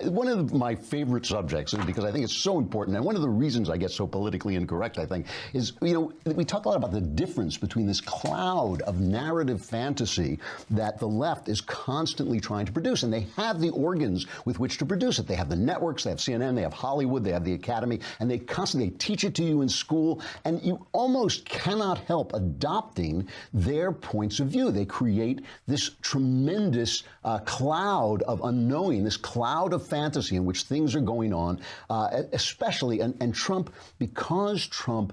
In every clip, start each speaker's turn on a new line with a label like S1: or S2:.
S1: one of my favorite subjects, because I think it's so important, and one of the reasons I get so politically incorrect, I think, is, we talk a lot about the difference between this cloud of narrative fantasy that the left is constantly trying to produce, and they have the organs with which to produce it. They have the networks, they have CNN, they have Hollywood, they have the Academy, and they constantly teach it to you in school, and you almost cannot help adopting their points of view. They create this tremendous cloud of unknowing, this cloud of fantasy in which things are going on, especially, and Trump, because Trump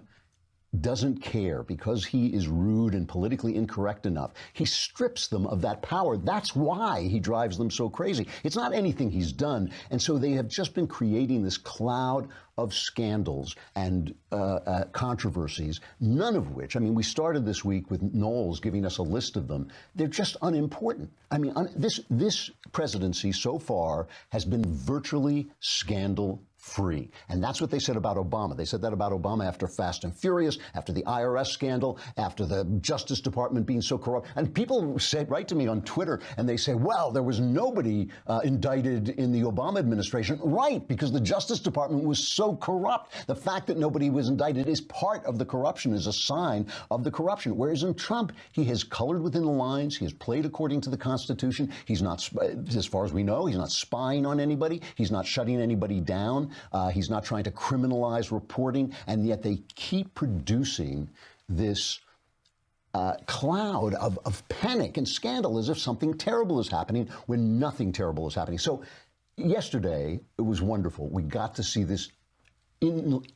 S1: doesn't care, because he is rude and politically incorrect enough, he strips them of that power. That's why he drives them so crazy. It's not anything he's done. And so they have just been creating this cloud of scandals and controversies, none of which, I mean, we started this week with Knowles giving us a list of them. They're just unimportant. I mean, this presidency so far has been virtually scandal-free. And that's what they said about Obama. They said that about Obama after Fast and Furious, after the IRS scandal, after the Justice Department being so corrupt. And people write to me on Twitter and they say, well, there was nobody indicted in the Obama administration. Right, because the Justice Department was so corrupt. The fact that nobody was indicted is part of the corruption, is a sign of the corruption. Whereas in Trump, he has colored within the lines. He has played according to the Constitution. He's not, as far as we know, he's not spying on anybody. He's not shutting anybody down. He's not trying to criminalize reporting. And yet they keep producing this cloud of panic and scandal as if something terrible is happening when nothing terrible is happening. So yesterday, it was wonderful. We got to see this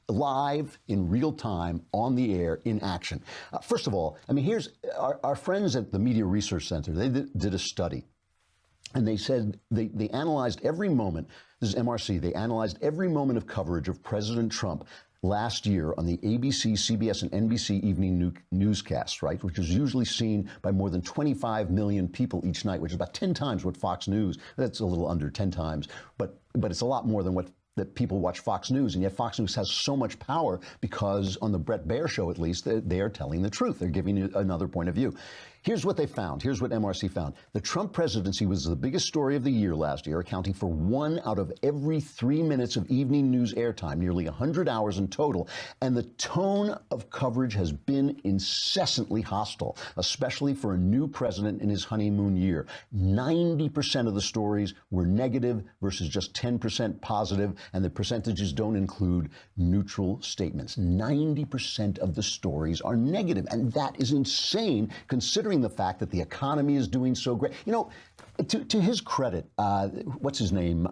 S1: live, in real time, on the air, in action. First of all, I mean, here's our friends at the Media Research Center. They did a study, and they said they analyzed every moment. This is MRC. They analyzed every moment of coverage of President Trump last year on the ABC, CBS, and NBC evening newscasts, right, which is usually seen by more than 25 million people each night, which is about 10 times what Fox News, that's a little under 10 times, but it's a lot more than what that people watch Fox News, and yet Fox News has so much power because on the Bret Baier show, at least, they are telling the truth. They're giving you another point of view. Here's what they found. Here's what MRC found. The Trump presidency was the biggest story of the year last year, accounting for 1 out of every 3 minutes of evening news airtime, nearly 100 hours in total. And the tone of coverage has been incessantly hostile, especially for a new president in his honeymoon year. 90% of the stories were negative versus just 10% positive, and the percentages don't include neutral statements. 90% of the stories are negative, and that is insane, considering the fact that the economy is doing so great. You know, to his credit, what's his name?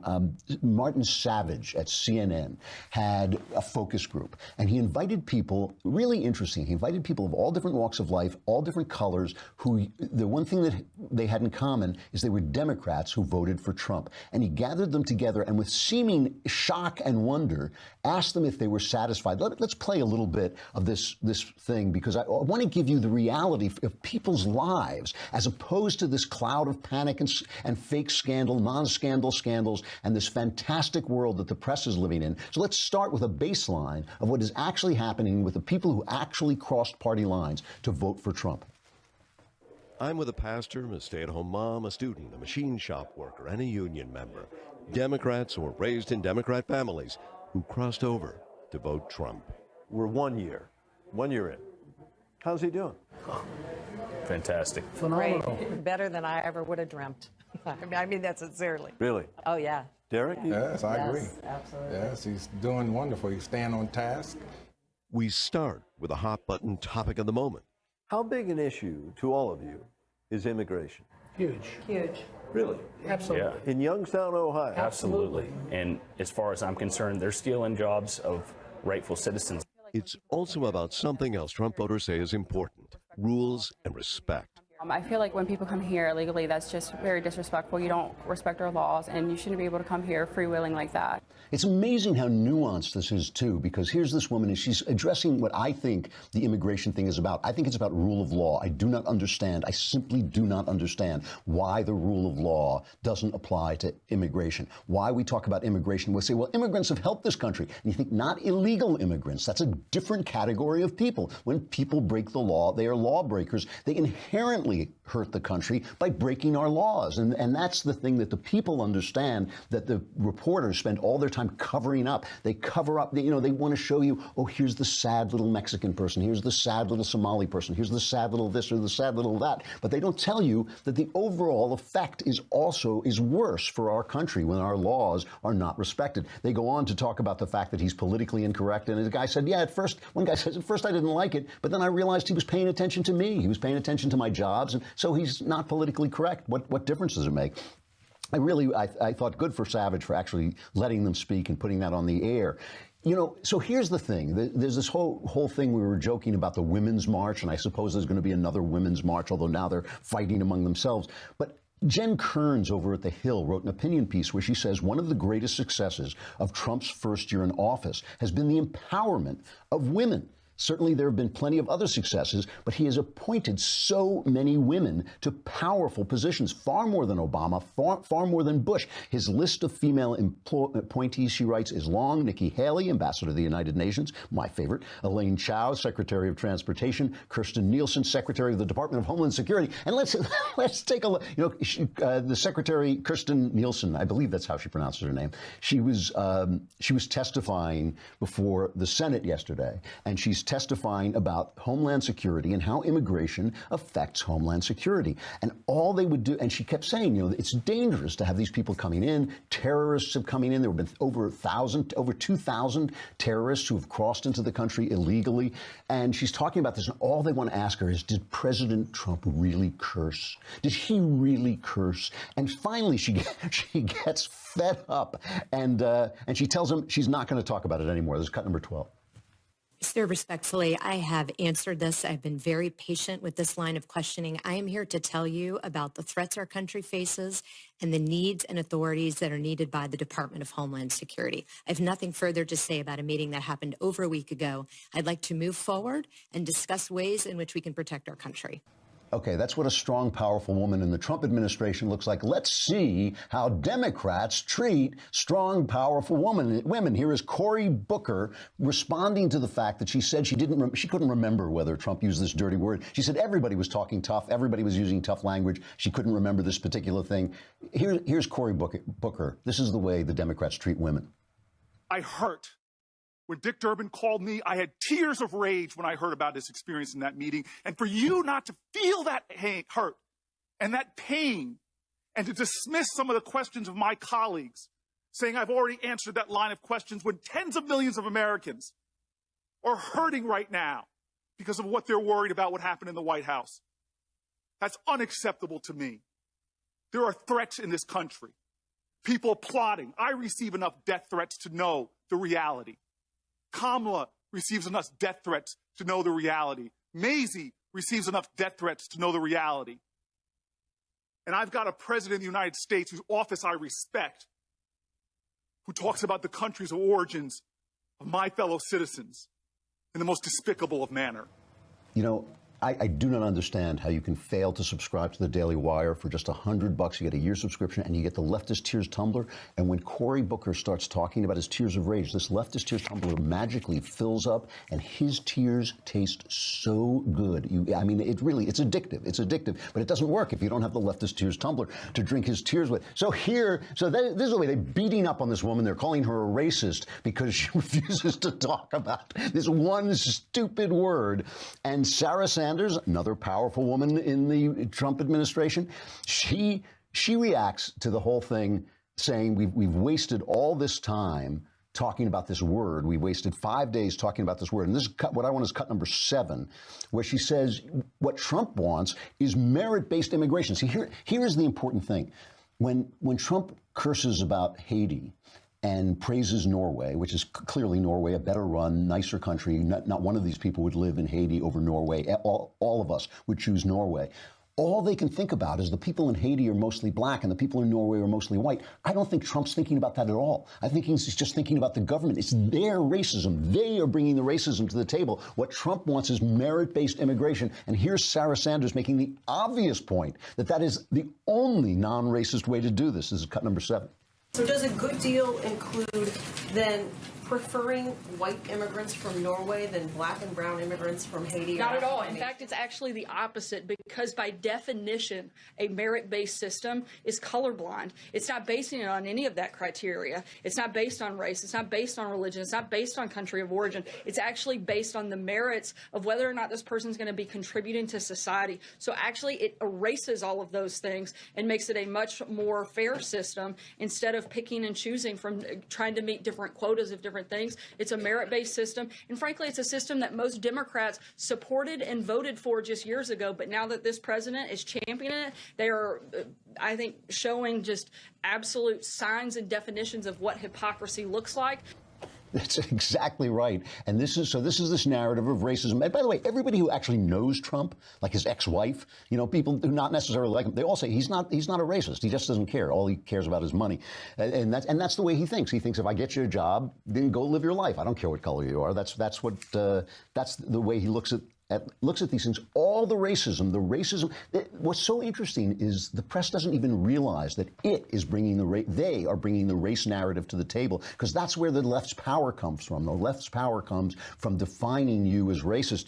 S1: Martin Savage at CNN had a focus group, and he invited people, really interesting, he invited people of all different walks of life, all different colors, who the one thing that they had in common is they were Democrats who voted for Trump. And he gathered them together and with seeming shock and wonder, asked them if they were satisfied. Let's play a little bit of this thing, because I want to give you the reality of people's lives, as opposed to this cloud of panic and fake scandal, non-scandal scandals, and this fantastic world that the press is living in. So let's start with a baseline of what is actually happening with the people who actually crossed party lines to vote for Trump.
S2: I'm with a pastor, a stay-at-home mom, a student, a machine shop worker, and a union member. Democrats or raised in Democrat families who crossed over to vote Trump.
S3: We're 1 year in. How's he doing?
S4: Fantastic.
S5: Phenomenal. Great. Better than I ever would have dreamt. I mean that sincerely.
S3: Really?
S5: Oh, yeah.
S3: Derek?
S6: Yes, I agree.
S5: Absolutely.
S6: Yes, he's doing wonderful. He's staying on task.
S2: We start with a hot-button topic of the moment.
S3: How big an issue to all of you is immigration?
S7: Huge.
S5: Huge.
S3: Really?
S7: Absolutely.
S4: Yeah.
S3: In Youngstown, Ohio?
S4: Absolutely. And as far as I'm concerned, they're stealing jobs of rightful citizens.
S2: It's also about something else Trump voters say is important: rules and respect.
S8: I feel like when people come here illegally, that's just very disrespectful. You don't respect our laws, and you shouldn't be able to come here freewheeling like that.
S1: It's amazing how nuanced this is, too, because here's this woman, and she's addressing what I think the immigration thing is about. I think it's about rule of law. I do not understand. I simply do not understand why the rule of law doesn't apply to immigration. Why we talk about immigration, we say, well, immigrants have helped this country. And you think not illegal immigrants. That's a different category of people. When people break the law, they are lawbreakers. They inherently certainly hurt the country by breaking our laws. And that's the thing that the people understand, that the reporters spend all their time covering up. They cover up, they want to show you, oh, here's the sad little Mexican person, here's the sad little Somali person, here's the sad little this or the sad little that. But they don't tell you that the overall effect is worse for our country when our laws are not respected. They go on to talk about the fact that he's politically incorrect. And the guy said, one guy says, at first I didn't like it, but then I realized he was paying attention to me. He was paying attention to my jobs. And so he's not politically correct. What difference does it make? I thought good for Savage for actually letting them speak and putting that on the air. So here's the thing. There's this whole thing, we were joking about the Women's March, and I suppose there's going to be another Women's March, although now they're fighting among themselves. But Jen Kearns over at The Hill wrote an opinion piece where she says one of the greatest successes of Trump's first year in office has been the empowerment of women. Certainly there have been plenty of other successes, but he has appointed so many women to powerful positions, far more than Obama, far more than Bush. His list of female appointees, she writes, is long. Nikki Haley, ambassador to the United Nations, my favorite. Elaine Chao, Secretary of Transportation. Kirstjen Nielsen, Secretary of the Department of Homeland Security. And let's take a look. The Secretary, Kirstjen Nielsen, I believe that's how she pronounces her name. She was testifying before the Senate yesterday, and she's testifying about Homeland Security and how immigration affects Homeland Security. And all they would do, and she kept saying, it's dangerous to have these people coming in. Terrorists have coming in. There have been over 2,000 terrorists who have crossed into the country illegally. And she's talking about this, and all they want to ask her is, did President Trump really curse? Did he really curse? And finally, she gets fed up, and she tells him she's not going to talk about it anymore. This is cut number 12.
S7: Sir, respectfully, I have answered this. I've been very patient with this line of questioning. I am here to tell you about the threats our country faces and the needs and authorities that are needed by the Department of Homeland Security. I have nothing further to say about a meeting that happened over a week ago. I'd like to move forward and discuss ways in which we can protect our country.
S1: Okay, that's what a strong, powerful woman in the Trump administration looks like. Let's see how Democrats treat strong, powerful women. Here is Cory Booker responding to the fact that she said she couldn't remember whether Trump used this dirty word. She said everybody was talking tough, everybody was using tough language. She couldn't remember this particular thing. Here's Cory Booker. This is the way the Democrats treat women.
S9: I hurt. When Dick Durbin called me, I had tears of rage when I heard about his experience in that meeting. And for you not to feel that hurt and that pain and to dismiss some of the questions of my colleagues, saying I've already answered that line of questions when tens of millions of Americans are hurting right now because of what they're worried about what happened in the White House. That's unacceptable to me. There are threats in this country. People plotting. I receive enough death threats to know the reality. Kamala receives enough death threats to know the reality. Maisie receives enough death threats to know the reality. And I've got a president of the United States whose office I respect, who talks about the countries of origins of my fellow citizens in the most despicable of manner.
S1: I do not understand how you can fail to subscribe to the Daily Wire for just $100. You get a year subscription and you get the Leftist Tears tumbler. And when Cory Booker starts talking about his tears of rage, this Leftist Tears tumbler magically fills up, and his tears taste so good. It's addictive. It's addictive, but it doesn't work if you don't have the Leftist Tears tumbler to drink his tears with. So this is the way they're beating up on this woman. They're calling her a racist because she refuses to talk about this one stupid word. And Sarah Sanders, another powerful woman in the Trump administration, she reacts to the whole thing saying we've wasted all this time talking about this word. We wasted 5 days talking about this word. And this is what I want is cut number 7, where she says what Trump wants is merit-based immigration. See, here is the important thing. When Trump curses about Haiti and praises Norway, which is clearly Norway, a better run, nicer country. Not one of these people would live in Haiti over Norway. All of us would choose Norway. All they can think about is the people in Haiti are mostly black and the people in Norway are mostly white. I don't think Trump's thinking about that at all. I think he's just thinking about the government. It's their racism. They are bringing the racism to the table. What Trump wants is merit-based immigration. And here's Sarah Sanders making the obvious point that is the only non-racist way to do this. This is cut number 7.
S10: So does a good deal include then preferring white immigrants from Norway than black and brown immigrants from Haiti?
S11: Not at all. In fact, it's actually the opposite, Because by definition, a merit-based system is colorblind. It's not basing it on any of that criteria. It's not based on race. It's not based on religion. It's not based on country of origin. It's actually based on the merits of whether or not this person's going to be contributing to society. So actually, it erases all of those things and makes it a much more fair system instead of picking and choosing from trying to meet different quotas of different things. It's a merit-based system. And frankly, it's a system that most Democrats supported and voted for just years ago. But now that this president is championing it, they are, I think, showing just absolute signs and definitions of what hypocrisy looks like.
S1: That's exactly right. And this is this narrative of racism. And by the way, everybody who actually knows Trump, like his ex-wife, people do not necessarily like him. They all say he's not a racist. He just doesn't care. All he cares about is money. And that's the way he thinks. He thinks if I get you a job, then go live your life. I don't care what color you are. That's the way he looks at these things. All the racism. What's so interesting is the press doesn't even realize that they are bringing the race narrative to the table, because that's where the left's power comes from. The left's power comes from defining you as racist.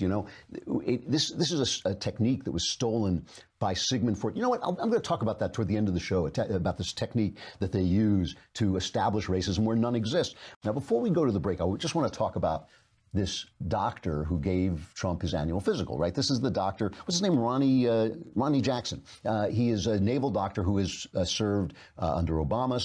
S1: This is a technique that was stolen by Sigmund Freud. You know what? I'm going to talk about that toward the end of the show, about this technique that they use to establish racism where none exists. Now, before we go to the break, I just want to talk about this doctor who gave Trump his annual physical, right? This is the doctor, what's his name? Ronnie Jackson. He is a naval doctor who has served under Obama,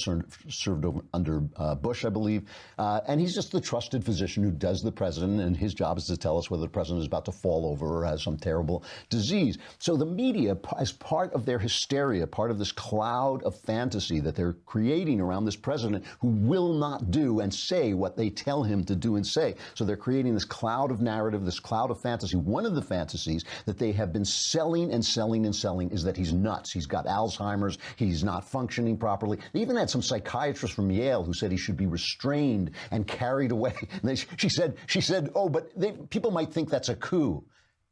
S1: served under Bush, I believe. And he's just the trusted physician who does the president, and his job is to tell us whether the president is about to fall over or has some terrible disease. So the media, as part of their hysteria, part of this cloud of fantasy that they're creating around this president who will not do and say what they tell him to do and say. So they're creating this cloud of narrative, this cloud of fantasy. One of the fantasies that they have been selling and selling and selling is that he's nuts. He's got Alzheimer's. He's not functioning properly. They even had some psychiatrist from Yale who said he should be restrained and carried away. And she said, oh, but people might think that's a coup.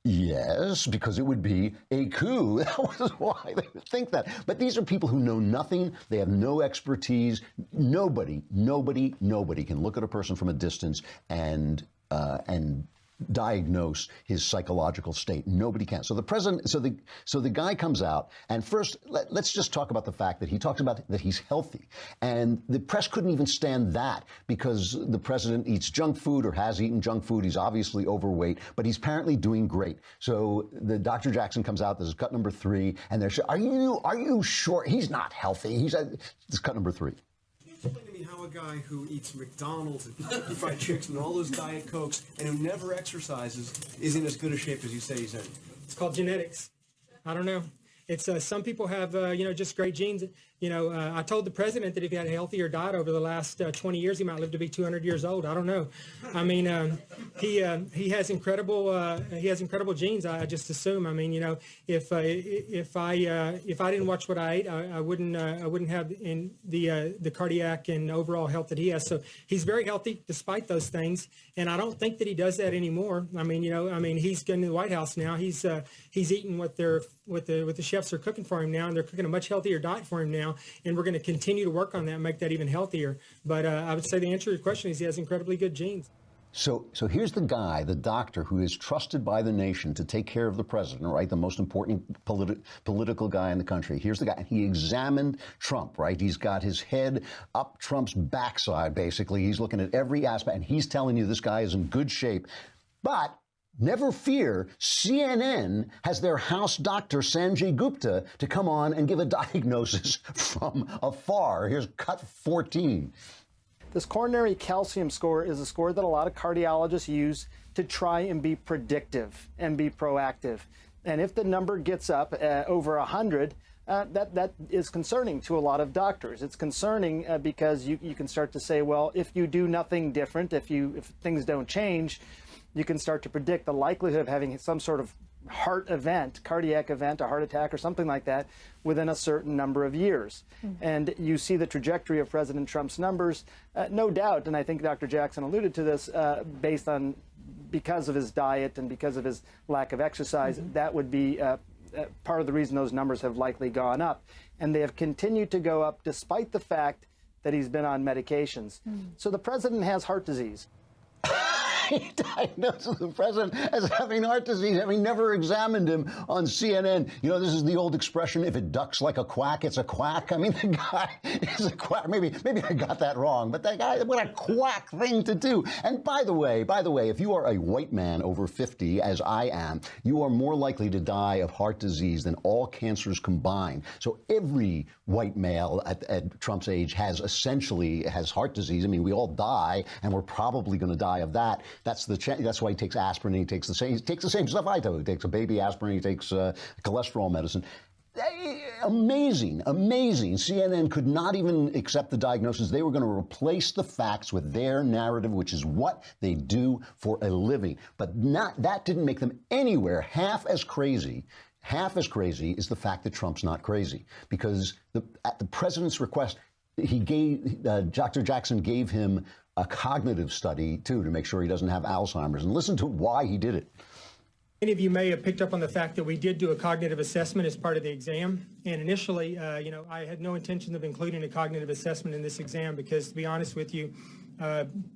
S1: Yes, because it would be a coup. That was why they would think that. But these are people who know nothing. They have no expertise. Nobody can look at a person from a distance and diagnose his psychological state. Nobody can. So the president, so the guy comes out, and first, let's just talk about the fact that he talks about that he's healthy, and the press couldn't even stand that because the president eats junk food or has eaten junk food. He's obviously overweight, but he's apparently doing great. So the Dr. Jackson comes out. This is cut number 3, and they're are you sure he's not healthy? This is cut number 3.
S12: Explain to me how a guy who eats McDonald's and Kentucky Fried Chicken and all those Diet Cokes and who never exercises is in as good a shape as you say he's in.
S13: It's called genetics. I don't know. It's some people have just great genes. I told the president that if he had a healthier diet over the last 20 years, he might live to be 200 years old. I don't know. I mean, he has incredible genes. I just assume. I mean, if I didn't watch what I ate, I wouldn't have the cardiac and overall health that he has. So he's very healthy despite those things, and I don't think that he does that anymore. I mean, he's getting to the White House now. He's eating what the chefs are cooking for him now, and they're cooking a much healthier diet for him now. And we're going to continue to work on that and make that even healthier. But I would say the answer to your question is he has incredibly good genes.
S1: So here's the guy, the doctor, who is trusted by the nation to take care of the president, right? The most important political guy in the country. Here's the guy. He examined Trump, right? He's got his head up Trump's backside, basically. He's looking at every aspect, and he's telling you this guy is in good shape. But never fear, CNN has their house doctor, Sanjay Gupta, to come on and give a diagnosis from afar. Here's cut 14.
S14: This coronary calcium score is a score that a lot of cardiologists use to try and be predictive and be proactive. And if the number gets up over 100, that is concerning to a lot of doctors. It's concerning because you can start to say, well, if you do nothing different, if things don't change, you can start to predict the likelihood of having some sort of heart event, cardiac event, a heart attack or something like that within a certain number of years. Mm-hmm. And you see the trajectory of President Trump's numbers, no doubt, and I think Dr. Jackson alluded to this, because of his diet and because of his lack of exercise, mm-hmm. that would be part of the reason those numbers have likely gone up. And they have continued to go up despite the fact that he's been on medications. Mm-hmm. So the president has heart disease.
S1: He diagnoses the president as having heart disease, having never examined him on CNN. You know, this is the old expression, if it ducks like a quack, it's a quack. I mean, the guy is a quack. Maybe I got that wrong, but that guy, what a quack thing to do. And by the way, if you are a white man over 50, as I am, you are more likely to die of heart disease than all cancers combined. So every white male at Trump's age has heart disease. I mean, we all die, and we're probably going to die of that. That's why he takes aspirin. He takes the same stuff I do. He takes a baby aspirin. He takes cholesterol medicine. Amazing. CNN could not even accept the diagnosis. They were going to replace the facts with their narrative, which is what they do for a living. But that didn't make them anywhere half as crazy. Half as crazy is the fact that Trump's not crazy, because at the president's request, Dr. Jackson gave him a cognitive study, too, to make sure he doesn't have Alzheimer's. And listen to why he did it.
S13: Many of you may have picked up on the fact that we did do a cognitive assessment as part of the exam. And initially, I had no intention of including a cognitive assessment in this exam because, to be honest with you,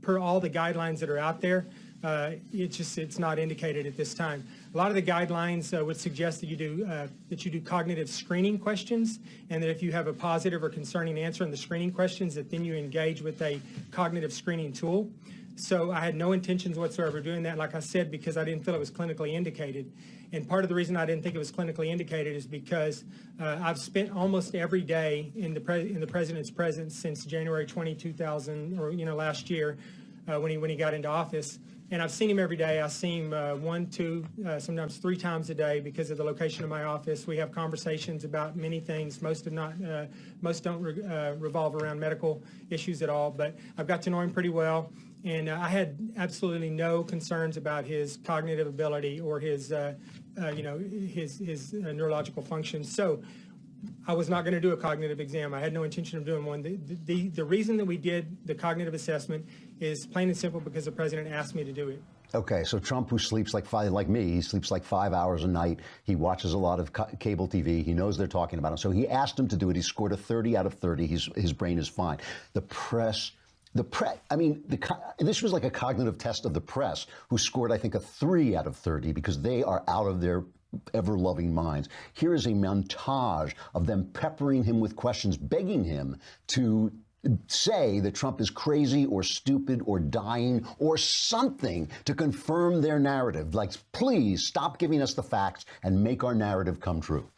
S13: per all the guidelines that are out there, it's not indicated at this time. A lot of the guidelines would suggest that you do cognitive screening questions, and that if you have a positive or concerning answer in the screening questions, that then you engage with a cognitive screening tool. So I had no intentions whatsoever of doing that, like I said, because I didn't feel it was clinically indicated. And part of the reason I didn't think it was clinically indicated is because I've spent almost every day in the president's presence since January 2000, or last year, when he got into office. And I've seen him every day. I see him 1, 2, sometimes 3 times a day because of the location of my office. We have conversations about many things. Most don't revolve around medical issues at all. But I've got to know him pretty well. And I had absolutely no concerns about his cognitive ability or his neurological function. So I was not going to do a cognitive exam. I had no intention of doing one. The reason that we did the cognitive assessment is plain and simple because the president asked me to do it.
S1: Okay, so Trump, who sleeps like me, he sleeps like 5 hours a night. He watches a lot of cable TV. He knows they're talking about him. So he asked him to do it. He scored a 30 out of 30. His brain is fine. The press, this was like a cognitive test of the press, who scored, I think, a 3 out of 30 because they are out of their ever-loving minds. Here is a montage of them peppering him with questions, begging him to say that Trump is crazy or stupid or dying or something to confirm their narrative. Like, please stop giving us the facts and make our narrative come true.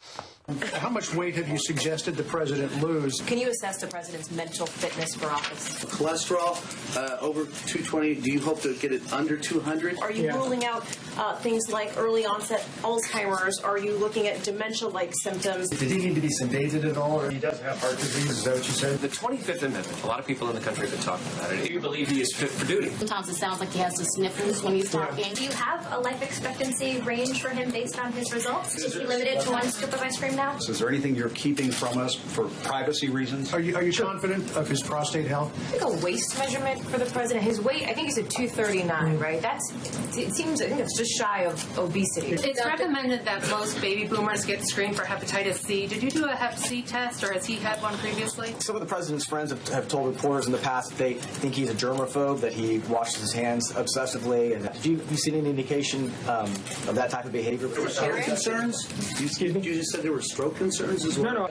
S15: How much weight have you suggested the president lose?
S10: Can you assess the president's mental fitness for office?
S16: Cholesterol over 220. Do you hope to get it under 200?
S10: Are you ruling out things like early onset Alzheimer's? Are you looking at dementia-like symptoms?
S12: Did he need to be sedated at all? Or he does have heart disease, is that what you said?
S17: The 25th Amendment, a lot of people in the country have been talking about it. Do you believe he is fit for duty?
S18: Sometimes it sounds like he has the sniffles when he's talking.
S19: Do you have a life expectancy range for him based on his results? Is he limited to 1 scoop of ice cream now?
S20: Is there anything you're keeping from us for privacy reasons?
S15: Are you confident of his prostate health?
S10: I think a waist measurement for the president. His weight, I think he's at 239, right? I think it's just shy of obesity.
S21: It's recommended that most baby boomers get screened for hepatitis C. Did you do a hep C test, or has he had one previously?
S22: Some of the president's friends have told reporters in the past that they think he's a germaphobe, that he washes his hands obsessively. And have you seen any indication of that type of behavior?
S16: Stroke concerns? You just said there were stroke concerns as well?
S1: No.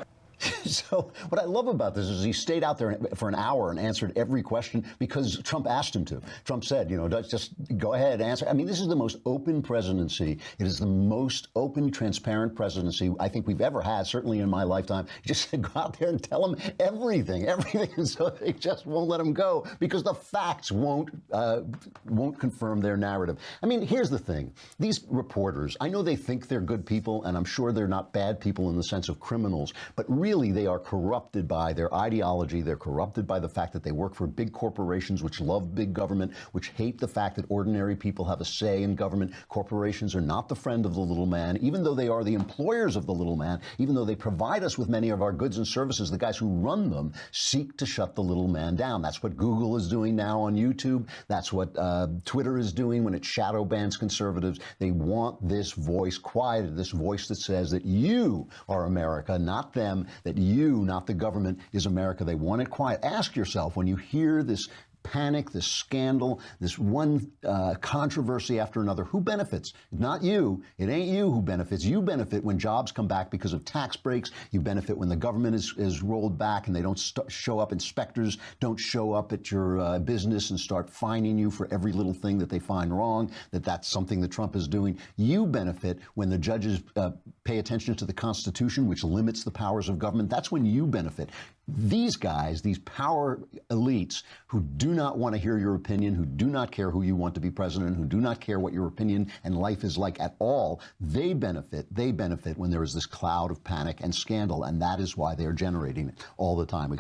S1: So what I love about this is he stayed out there for an hour and answered every question because Trump asked him to. Trump said, just go ahead, answer. I mean, this is the most open presidency. It is the most open, transparent presidency I think we've ever had, certainly in my lifetime. Just go out there and tell him everything. And so they just won't let him go because the facts won't confirm their narrative. I mean, here's the thing. These reporters, I know they think they're good people, and I'm sure they're not bad people in the sense of criminals, but really they are corrupted by their ideology. They're corrupted by the fact that they work for big corporations which love big government, which hate the fact that ordinary people have a say in government. Corporations are not the friend of the little man, even though they are the employers of the little man, even though they provide us with many of our goods and services. The guys who run them seek to shut the little man down. That's what Google is doing now on YouTube. That's what Twitter is doing when it shadow bans conservatives. They want this voice quieted, this voice that says that you are America, not them, that you, not the government, is America. They want it quiet. Ask yourself, when you hear this panic, this scandal, this one controversy after another. Who benefits? Not you. It ain't you who benefits. You benefit when jobs come back because of tax breaks. You benefit when the government is rolled back and they don't show up. Inspectors don't show up at your business and start fining you for every little thing that they find wrong, that's something that Trump is doing. You benefit when the judges pay attention to the Constitution, which limits the powers of government. That's when you benefit. These guys, these power elites who do not want to hear your opinion, who do not care who you want to be president, who do not care what your opinion and life is like at all, they benefit. They benefit when there is this cloud of panic and scandal, and that is why they are generating it all the time.